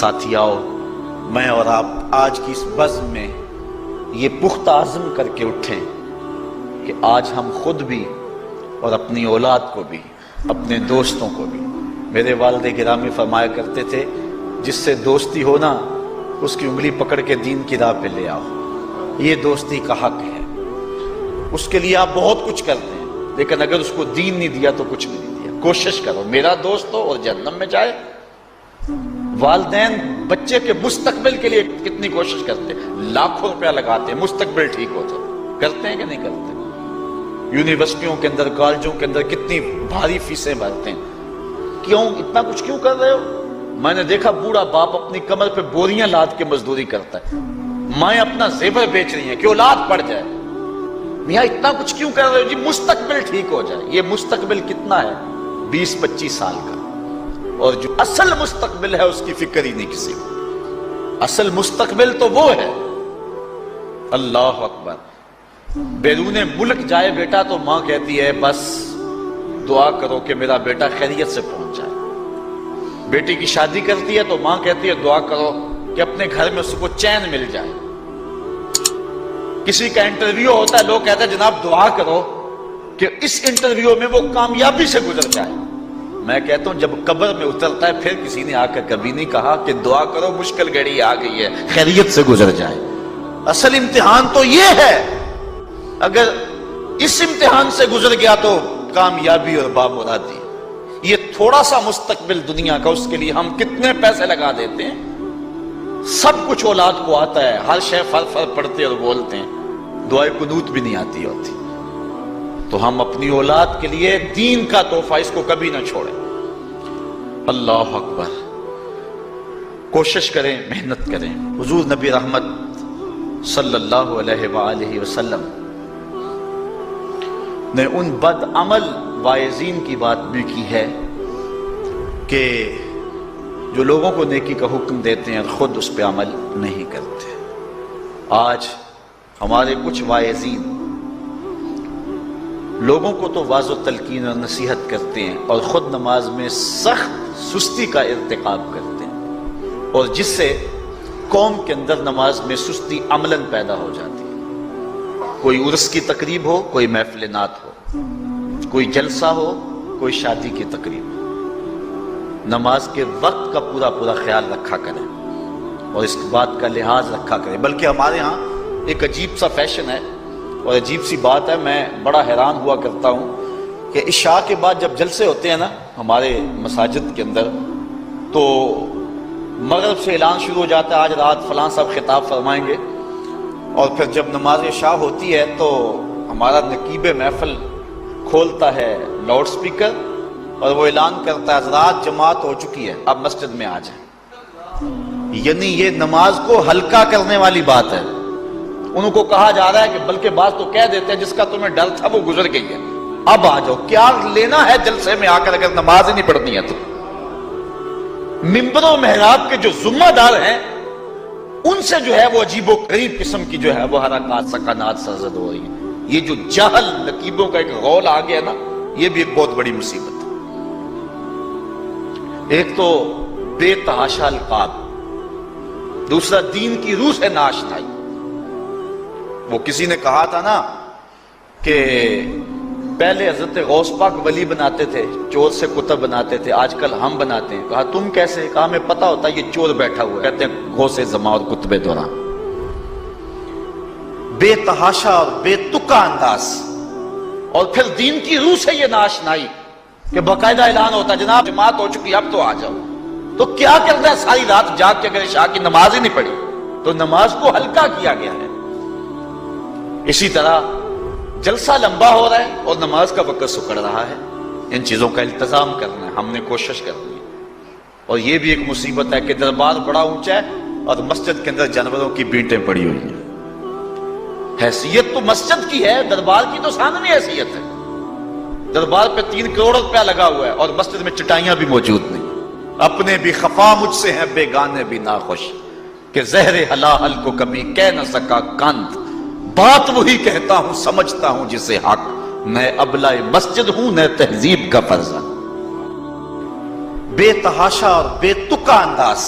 ساتھیاؤ، میں اور آپ آج کی اس بزم میں یہ پختہ عزم کر کے اٹھیں کہ آج ہم خود بھی اور اپنی اولاد کو بھی، اپنے دوستوں کو بھی، میرے والد گرامی فرمایا کرتے تھے جس سے دوستی ہو نا اس کی انگلی پکڑ کے دین کی راہ پہ لے آؤ، یہ دوستی کا حق ہے۔ اس کے لیے آپ بہت کچھ کرتے ہیں لیکن اگر اس کو دین نہیں دیا تو کچھ بھی نہیں دیا۔ کوشش کرو میرا دوست ہو اور جہنم میں جائے۔ والدین بچے کے مستقبل کے لیے کتنی کوشش کرتے ہیں، لاکھوں روپیہ لگاتے ہیں مستقبل ٹھیک ہو تو، کرتے ہیں کہ نہیں کرتے؟ یونیورسٹیوں کے اندر، کالجوں کے اندر کتنی بھاری فیسیں بھرتے ہیں، کیوں اتنا کچھ کیوں کر رہے ہو؟ میں نے دیکھا بوڑھا باپ اپنی کمر پہ بوریاں لاد کے مزدوری کرتا ہے، مائیں اپنا زیور بیچ رہی ہیں کہ اولاد پڑ جائے۔ میاں اتنا کچھ کیوں کر رہے ہو؟ جی مستقبل ٹھیک ہو جائے۔ یہ مستقبل کتنا ہے؟ 20-25 سال کا، اور جو اصل مستقبل ہے اس کی فکر ہی نہیں کسی کو۔ اصل مستقبل تو وہ ہے، اللہ اکبر، بیرون ملک جائے بیٹا تو ماں کہتی ہے بس دعا کرو کہ میرا بیٹا خیریت سے پہنچ جائے۔ بیٹی کی شادی کرتی ہے تو ماں کہتی ہے دعا کرو کہ اپنے گھر میں اس کو چین مل جائے۔ کسی کا انٹرویو ہوتا ہے، لوگ کہتے ہیں جناب دعا کرو کہ اس انٹرویو میں وہ کامیابی سے گزر جائے۔ میں کہتا ہوں جب قبر میں اترتا ہے پھر کسی نے آ کر کبھی نہیں کہا کہ دعا کرو مشکل گھڑی آ گئی ہے خیریت سے گزر جائے۔ اصل امتحان تو یہ ہے، اگر اس امتحان سے گزر گیا تو کامیابی اور بامرادی۔ یہ تھوڑا سا مستقبل دنیا کا، اس کے لیے ہم کتنے پیسے لگا دیتے ہیں، سب کچھ اولاد کو آتا ہے، ہر شے فر فر پڑھتے اور بولتے ہیں، دعائے قنوت بھی نہیں آتی ہوتی۔ تو ہم اپنی اولاد کے لیے دین کا تحفہ اس کو کبھی نہ چھوڑیں۔ اللہ اکبر، کوشش کریں، محنت کریں۔ حضور نبی رحمت صلی اللہ علیہ وآلہ وسلم نے ان بد عمل واعظین کی بات بھی کی ہے کہ جو لوگوں کو نیکی کا حکم دیتے ہیں خود اس پہ عمل نہیں کرتے۔ آج ہمارے کچھ واعظین لوگوں کو تو واعظ و تلقین اور نصیحت کرتے ہیں اور خود نماز میں سخت سستی کا ارتکاب کرتے ہیں، اور جس سے قوم کے اندر نماز میں سستی عملاً پیدا ہو جاتی ہے۔ کوئی عرس کی تقریب ہو، کوئی محفل نعت ہو، کوئی جلسہ ہو، کوئی شادی کی تقریب ہو، نماز کے وقت کا پورا پورا خیال رکھا کریں اور اس بات کا لحاظ رکھا کریں۔ بلکہ ہمارے ہاں ایک عجیب سا فیشن ہے اور عجیب سی بات ہے، میں بڑا حیران ہوا کرتا ہوں کہ عشاء کے بعد جب جلسے ہوتے ہیں نا ہمارے مساجد کے اندر، تو مغرب سے اعلان شروع ہو جاتا ہے آج رات فلاں صاحب خطاب فرمائیں گے، اور پھر جب نماز عشاء ہوتی ہے تو ہمارا نقیب محفل کھولتا ہے لاؤڈ سپیکر اور وہ اعلان کرتا ہے حضرات جماعت ہو چکی ہے، اب مسجد میں آ جائیں۔ یعنی یہ نماز کو ہلکا کرنے والی بات ہے۔ انہوں کو کہا جا رہا ہے کہ بلکہ بعض تو کہہ دیتے ہیں جس کا تمہیں ڈر تھا وہ گزر گئی ہے، اب آ جاؤ۔ کیا لینا ہے جلسے میں آ کر اگر نماز ہی نہیں پڑھنی ہے تو؟ ممبر و محراب کے جو ذمہ دار ہیں ان سے جو ہے وہ عجیب و غریب قسم کی جو ہے وہ حرکات سکنات سرزد ہو رہی ہیں۔ یہ جو جہل نقیبوں کا ایک غول آ گیا نا، یہ بھی ایک بہت بڑی مصیبت ہے۔ ایک تو بے تحاشا القاب، دوسرا دین کی روح سے ناشنائی۔ وہ کسی نے کہا تھا نا کہ پہلے حضرت غوث پاک ولی بناتے تھے، چور سے کتب بناتے تھے، آج کل ہم بناتے ہیں۔ کہا تم کیسے؟ کہا ہمیں پتا ہوتا ہے یہ چور بیٹھا ہوا ہے، کہتے ہیں غوث زمان اور کتب دوران۔ بے تحاشا اور بے تکا انداز، اور پھر دین کی روح سے یہ ناشنائی کہ باقاعدہ اعلان ہوتا ہے جناب جماعت ہو چکی اب تو آ جاؤ۔ تو کیا کرنا ہے ساری رات جاگ کے اگر عشاء کی نماز ہی نہیں پڑھی تو نماز کو ہلکا کیا گیا ہے۔ اسی طرح جلسہ لمبا ہو رہا ہے اور نماز کا وقت سکڑ رہا ہے۔ ان چیزوں کا التزام کرنا ہے، ہم نے کوشش کرنی ہے۔ اور یہ بھی ایک مصیبت ہے کہ دربار بڑا اونچا ہے اور مسجد کے اندر جانوروں کی بینٹیں پڑی ہوئی ہیں۔ حیثیت تو مسجد کی ہے، دربار کی تو ثانوی حیثیت ہے۔ دربار پہ 3 کروڑ روپیہ لگا ہوا ہے اور مسجد میں چٹائیاں بھی موجود نہیں۔ اپنے بھی خفا مجھ سے ہیں بیگانے بھی ناخوش، کہ زہر حلال کو کبھی کہہ نہ سکا کند، بات وہی کہتا ہوں سمجھتا ہوں جسے حق، میں ابلہ مسجد ہوں نہ تہذیب کا فرزند۔ بے تحاشا اور بے تکا انداز